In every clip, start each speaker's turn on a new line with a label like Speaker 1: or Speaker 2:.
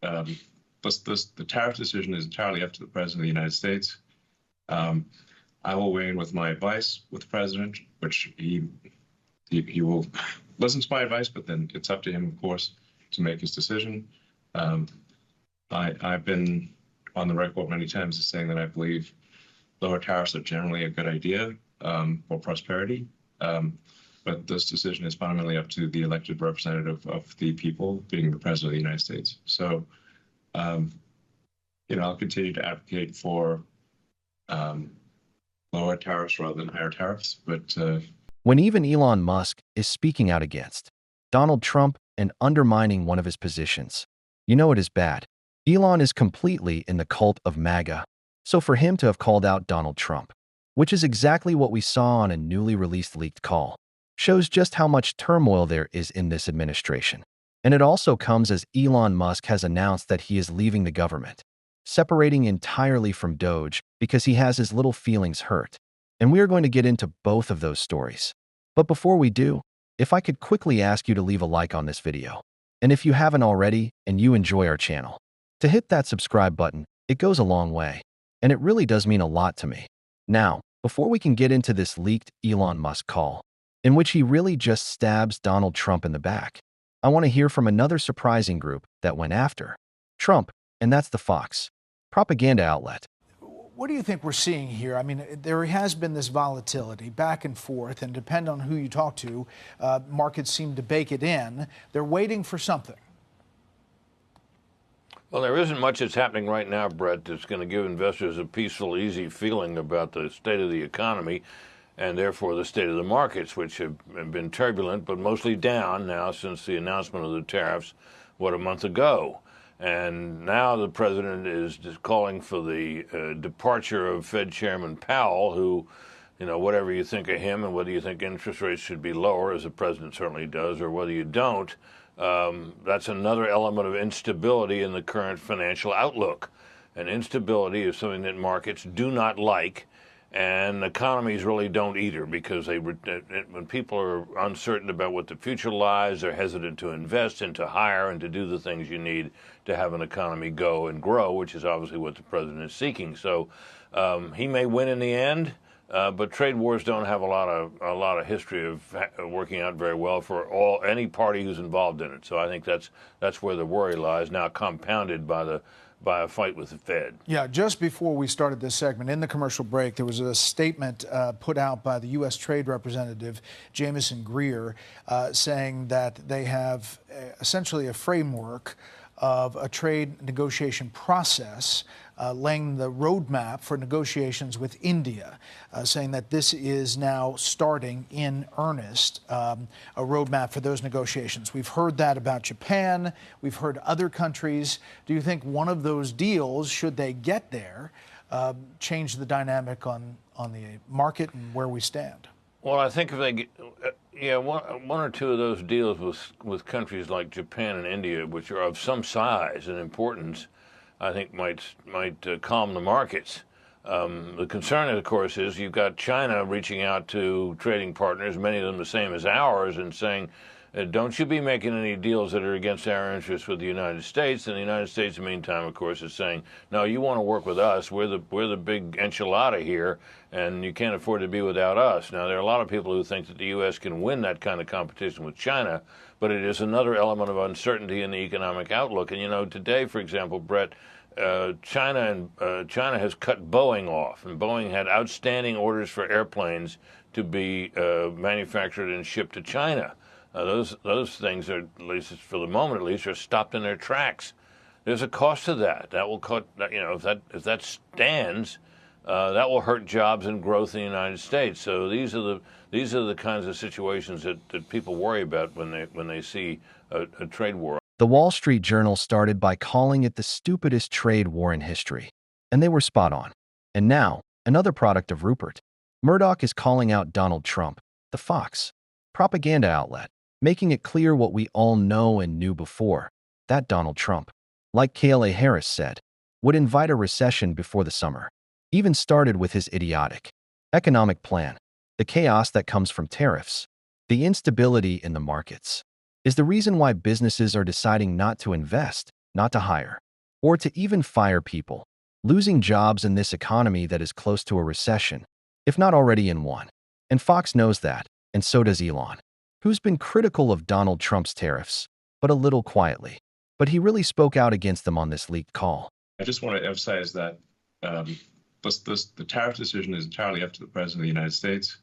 Speaker 1: Um, the tariff decision is entirely up to the President of the United States. Um, I will weigh in with my advice with the President, which he will listen to my advice, but then it's up to him, of course, to make his decision. Um, I've been on the record many times as saying that I believe lower tariffs are generally a good idea for prosperity. But this decision is fundamentally up to the elected representative of the people, being the President of the United States. So, I'll continue to advocate for lower tariffs rather than higher tariffs. But
Speaker 2: when even Elon Musk is speaking out against Donald Trump and undermining one of his positions, you know it is bad. Elon is completely in the cult of MAGA. So for him to have called out Donald Trump, which is exactly what we saw on a newly released leaked call, shows just how much turmoil there is in this administration. And it also comes as Elon Musk has announced that he is leaving the government, separating entirely from Doge because he has his little feelings hurt. And we are going to get into both of those stories. But before we do, if I could quickly ask you to leave a like on this video, and if you haven't already and you enjoy our channel, to hit that subscribe button, it goes a long way. And it really does mean a lot to me. Now, before we can get into this leaked Elon Musk call, in which he really just stabs Donald Trump in the back, I want to hear from another surprising group that went after Trump, and that's the Fox propaganda outlet.
Speaker 3: What do you think we're seeing here? I mean, there has been this volatility back and forth, and depending on who you talk to, markets seem to bake it in. They're waiting for something.
Speaker 4: Well, there isn't much that's happening right now, Brett, that's going to give investors a peaceful, easy feeling about the state of the economy and therefore the state of the markets, which have been turbulent but mostly down now since the announcement of the tariffs, a month ago. And now the president is just calling for the departure of Fed Chairman Powell, who, whatever you think of him and whether you think interest rates should be lower, as the president certainly does, or whether you don't, that's another element of instability in the current financial outlook. And instability is something that markets do not like, and economies really don't either, because when people are uncertain about what the future lies, they're hesitant to invest and to hire and to do the things you need to have an economy go and grow, which is obviously what the president is seeking. So he may win in the end. But trade wars don't have a lot of history of working out very well for any party who's involved in it. So I think that's where the worry lies, now compounded by a fight with the Fed.
Speaker 3: Yeah, just before we started this segment, in the commercial break, there was a statement put out by the U.S. Trade Representative Jamieson Greer saying that they have essentially a framework of a trade negotiation process, laying the roadmap for negotiations with India, saying that this is now starting in earnest, a roadmap for those negotiations. We've heard that about Japan. We've heard other countries. Do you think one of those deals, should they get there, change the dynamic on the market and where we stand?
Speaker 4: Well, I think if they get, one or two of those deals with countries like Japan and India, which are of some size and importance, I think might calm the markets. The concern, of course, is you've got China reaching out to trading partners, many of them the same as ours, and saying, don't you be making any deals that are against our interests with the United States. And the United States, in the meantime, of course, is saying, no, you want to work with us. We're the big enchilada here, and you can't afford to be without us. Now, there are a lot of people who think that the U.S. can win that kind of competition with China, but it is another element of uncertainty in the economic outlook. And, today, for example, Brett, China has cut Boeing off, and Boeing had outstanding orders for airplanes to be manufactured and shipped to China. Those things are, at least for the moment, at least, are stopped in their tracks. There's a cost to that. That will cut. If that stands, that will hurt jobs and growth in the United States. So these are the kinds of situations that people worry about when they see a trade war.
Speaker 2: The Wall Street Journal started by calling it the stupidest trade war in history, and they were spot on. And now, another product of Rupert Murdoch is calling out Donald Trump, the Fox propaganda outlet, making it clear what we all know and knew before, that Donald Trump, like Kayla Harris said, would invite a recession before the summer. Even started with his idiotic economic plan, the chaos that comes from tariffs, the instability in the markets, is the reason why businesses are deciding not to invest not to hire, or to even fire people, losing jobs in this economy that is close to a recession, if not already in one. And Fox knows that, and so does Elon, who's been critical of Donald Trump's tariffs, but a little quietly. But he really spoke out against them on this leaked call.
Speaker 1: I just want to emphasize that the tariff decision is entirely up to the President of the United States.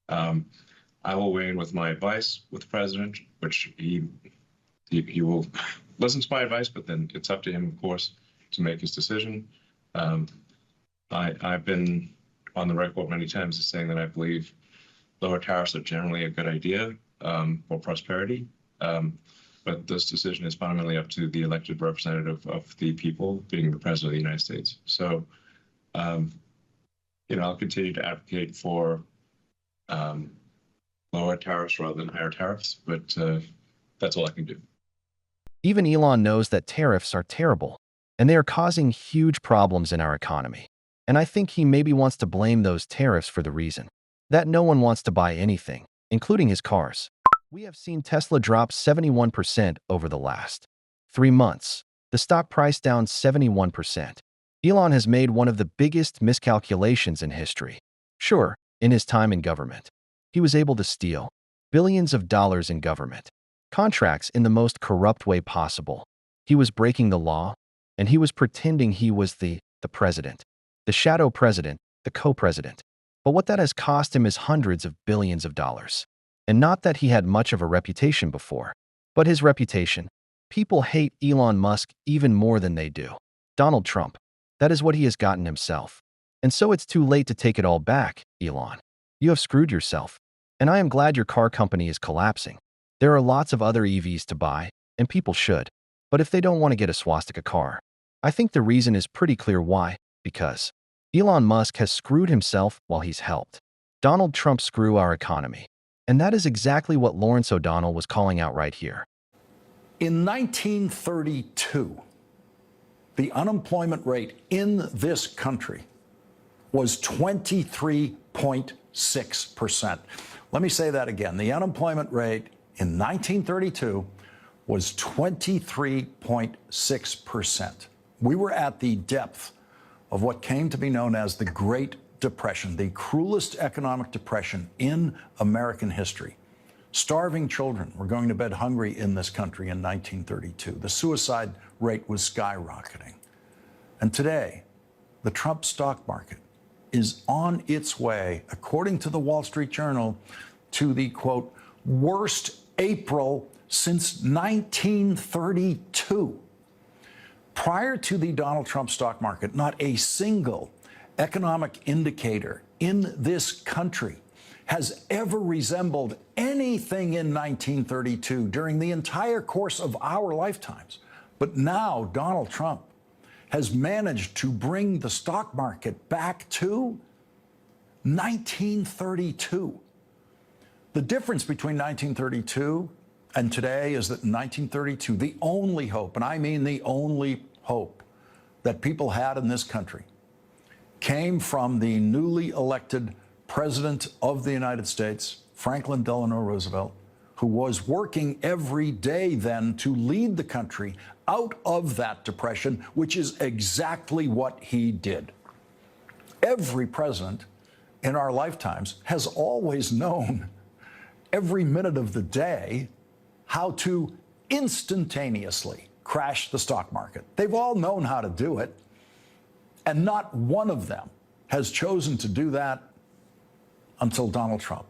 Speaker 1: I will weigh in with my advice with the President, which he will listen to my advice, but then it's up to him, of course, to make his decision. I've been on the record many times as saying that I believe lower tariffs are generally a good idea for prosperity. But this decision is fundamentally up to the elected representative of the people, being the President of the United States. So, I'll continue to advocate for lower tariffs rather than higher tariffs, but that's all I can do.
Speaker 2: Even Elon knows that tariffs are terrible, and they are causing huge problems in our economy. And I think he maybe wants to blame those tariffs for the reason that no one wants to buy anything, including his cars. We have seen Tesla drop 71% over the last 3 months, the stock price down 71%. Elon has made one of the biggest miscalculations in history. Sure, in his time in government, he was able to steal billions of dollars in government contracts in the most corrupt way possible. He was breaking the law, and he was pretending he was the president, the shadow president, the co-president. But what that has cost him is hundreds of billions of dollars. And not that he had much of a reputation before, but his reputation. People hate Elon Musk even more than they do Donald Trump. That is what he has gotten himself. And so it's too late to take it all back, Elon. You have screwed yourself. And I am glad your car company is collapsing. There are lots of other EVs to buy, and people should. But if they don't want to get a swastika car, I think the reason is pretty clear why. Because Elon Musk has screwed himself while he's helped Donald Trump screw our economy. And that is exactly what Lawrence O'Donnell was calling out right here.
Speaker 5: In 1932, the unemployment rate in this country was 23.6%. Let me say that again. The unemployment rate in 1932 was 23.6%. We were at the depth of what came to be known as the Great Depression, the cruelest economic depression in American history. Starving children were going to bed hungry in this country in 1932. The suicide rate was skyrocketing. And today, the Trump stock market is on its way, according to the Wall Street Journal, to the, quote, worst April since 1932. Prior to the Donald Trump stock market, not a single economic indicator in this country has ever resembled anything in 1932 during the entire course of our lifetimes. But now Donald Trump has managed to bring the stock market back to 1932. The difference between 1932 and today is that in 1932, the only hope, and I mean the only hope, that people had in this country came from the newly elected President of the United States, Franklin Delano Roosevelt, who was working every day then to lead the country out of that depression, which is exactly what he did. Every president in our lifetimes has always known every minute of the day how to instantaneously crash the stock market. They've all known how to do it, and not one of them has chosen to do that until Donald Trump.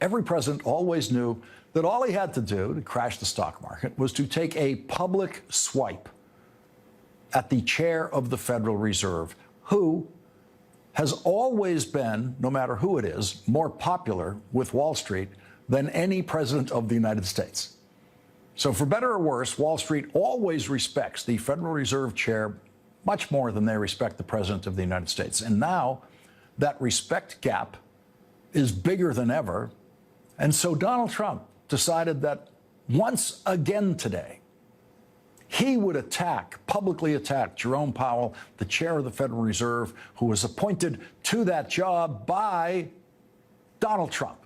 Speaker 5: Every president always knew that all he had to do to crash the stock market was to take a public swipe at the chair of the Federal Reserve, who has always been, no matter who it is, more popular with Wall Street than any president of the United States. So for better or worse, Wall Street always respects the Federal Reserve chair much more than they respect the President of the United States. And now that respect gap is bigger than ever. And so Donald Trump decided that once again today, he would publicly attack Jerome Powell, the chair of the Federal Reserve, who was appointed to that job by Donald Trump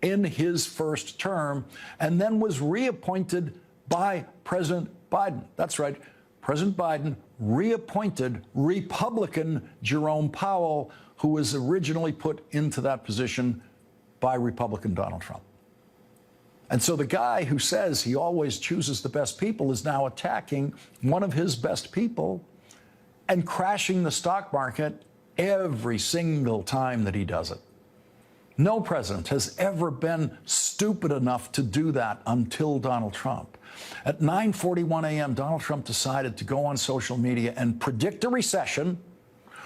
Speaker 5: in his first term, and then was reappointed by President Biden. That's right. President Biden reappointed Republican Jerome Powell, who was originally put into that position by Republican Donald Trump. And so the guy who says he always chooses the best people is now attacking one of his best people and crashing the stock market every single time that he does it. No president has ever been stupid enough to do that until Donald Trump. At 9:41 a.m., Donald Trump decided to go on social media and predict a recession,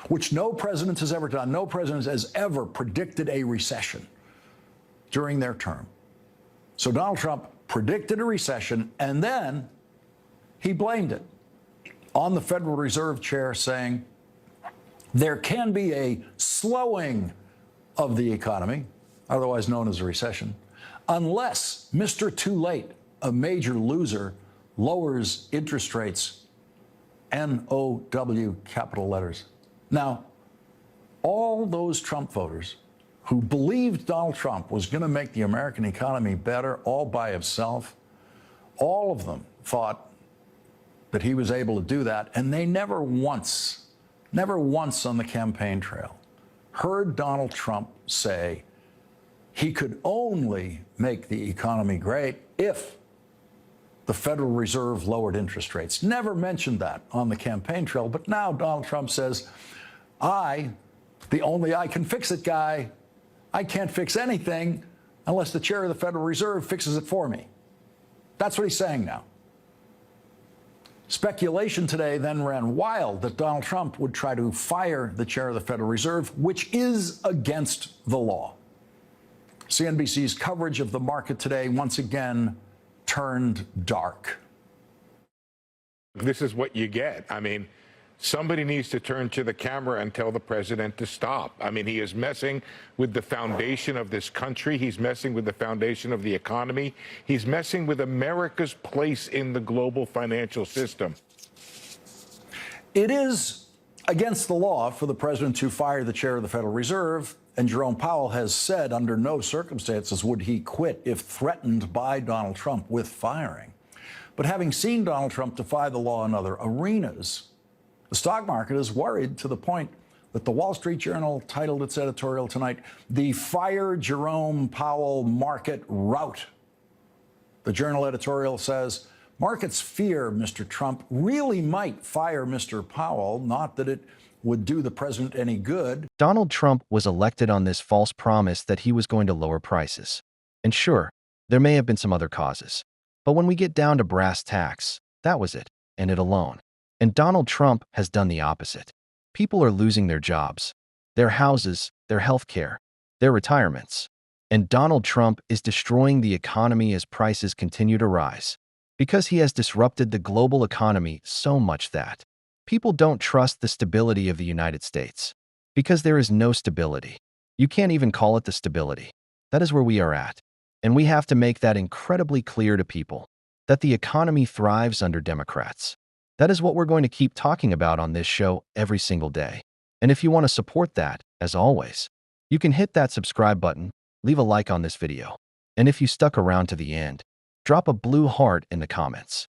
Speaker 5: which no president has ever done. No president has ever predicted a recession during their term. So Donald Trump predicted a recession, and then he blamed it on the Federal Reserve chair, saying there can be a slowing of the economy, otherwise known as a recession, unless Mr. Too Late, a major loser, lowers interest rates, N-O-W, capital letters. Now, all those Trump voters who believed Donald Trump was going to make the American economy better all by himself, all of them thought that he was able to do that, and they never once on the campaign trail heard Donald Trump say he could only make the economy great if the Federal Reserve lowered interest rates. Never mentioned that on the campaign trail, but now Donald Trump says, the only I can fix it guy, I can't fix anything unless the chair of the Federal Reserve fixes it for me. That's what he's saying now. Speculation today then ran wild that Donald Trump would try to fire the chair of the Federal Reserve, which is against the law. CNBC's coverage of the market today once again turned dark.
Speaker 6: This is what you get. I mean, somebody needs to turn to the camera and tell the president to stop. I mean, he is messing with the foundation of this country. He's messing with the foundation of the economy. He's messing with America's place in the global financial system.
Speaker 5: It is against the law for the president to fire the chair of the Federal Reserve, and Jerome Powell has said under no circumstances would he quit if threatened by Donald Trump with firing. But having seen Donald Trump defy the law in other arenas, the stock market is worried to the point that the Wall Street Journal titled its editorial tonight, "The Fire Jerome Powell Market Rout." The Journal editorial says, markets fear Mr. Trump really might fire Mr. Powell, not that it would do the president any good.
Speaker 2: Donald Trump was elected on this false promise that he was going to lower prices. And sure, there may have been some other causes. But when we get down to brass tacks, that was it, and it alone. And Donald Trump has done the opposite. People are losing their jobs, their houses, their health care, their retirements. And Donald Trump is destroying the economy as prices continue to rise, because he has disrupted the global economy so much that people don't trust the stability of the United States. Because there is no stability. You can't even call it the stability. That is where we are at. And we have to make that incredibly clear to people, that the economy thrives under Democrats. That is what we're going to keep talking about on this show every single day. And if you want to support that, as always, you can hit that subscribe button, leave a like on this video. And if you stuck around to the end, drop a blue heart in the comments.